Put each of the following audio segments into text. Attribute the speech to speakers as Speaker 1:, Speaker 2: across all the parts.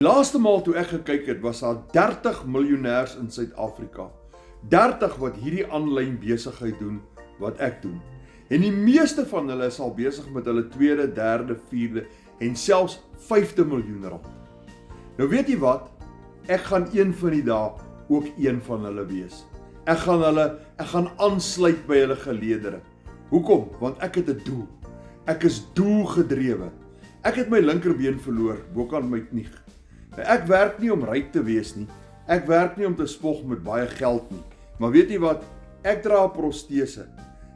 Speaker 1: Die laaste maal toe ek gekyk het, was daar 30 miljonêers in Suid-Afrika. 30 wat hierdie aanlyn besigheid doen wat ek doen. En die meeste van hulle is al besig met hulle tweede, derde, vierde en selfs 5de miljoen rand. Nou weet jy wat? Ek gaan een van die dae ook een van hulle wees. Ek gaan aansluit by hulle geleedere. Hoekom? Want ek het 'n doel. Ek is doelgedrewe. Ek het my linkerbeen verloor bokant my knie. Nou, ek werk nie om ryk te wees nie. Ek werk nie om te spog met baie geld nie. Maar weet jy wat? Ek dra 'n protese.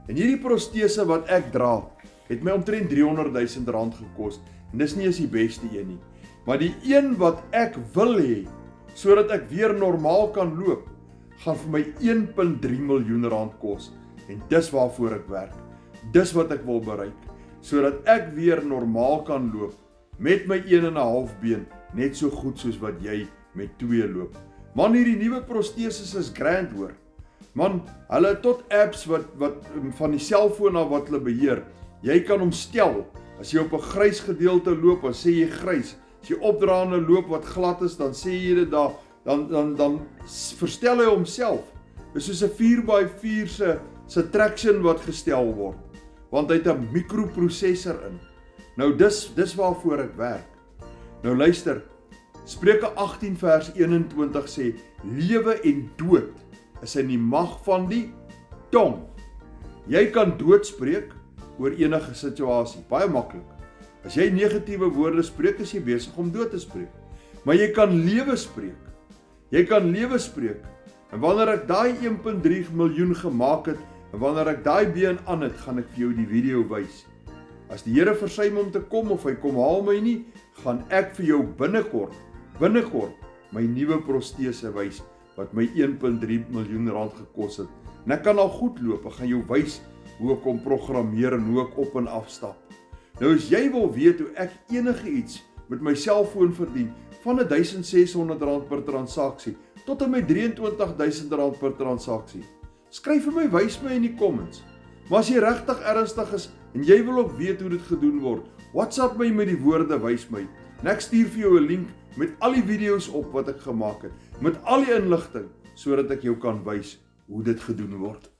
Speaker 1: En hierdie protese wat ek dra, het my omtrent 300 000 rand gekos. En dis nie eens die beste een nie. Maar die een wat ek wil hê, sodat ek weer normaal kan loop, gaan vir my 1,3 miljoen rand kos. En dis waarvoor ek werk. Dis wat ek wil bereik. Sodat ek weer normaal kan loop, met my 1,5 been, net so goed soos wat jy met 2 loop. Man, hierdie nuwe proteses is grand hoor. Man, hulle het tot apps wat van die selfoon af wat hulle beheer. Jy kan hom stel. As jy op 'n grys gedeelte loop, dan sê jy grys. As jy opdraande loop wat glad is, dan sê jy dit daar, dan verstel hy homself. Dis soos 'n 4x4 se traction wat gestel word, want hy het 'n mikroprosessor in. Nou dis waarvoor ek werk. Nou luister, Spreuke 18 vers 21 sê, lewe en dood is in die mag van die tong. Jy kan dood spreek oor enige situasie, baie maklik. As jy negatiewe woorde spreek, is jy besig om dood te spreek. Maar jy kan lewe spreek. Jy kan lewe spreek. En wanneer ek daai 1,3 miljoen gemaak het, en wanneer ek daai been aan het, gaan ek vir jou die video wys. As die Here versuim om te kom, of hy kom haal my nie, gaan ek vir jou binnekort my nuwe protese wys, wat my 1,3 miljoen rand gekos het. En ek kan al goed loop, ek gaan jou wys hoe ek hom programmeer en hoe ek op en af stap. Nou as jy wil weet hoe ek enige iets met my selfoon verdien, van 1,600 rand per transaksie, tot en met 23,000 rand per transaksie, skryf vir my, wys my in die comments. Maar as jy regtig ernstig is, en jy wil ook weet hoe dit gedoen word, WhatsApp my met die woorde, wys my. En ek stuur vir jou 'n link met al die video's op wat ek gemaak het, met al die inligting, sodat ek jou kan wys hoe dit gedoen word.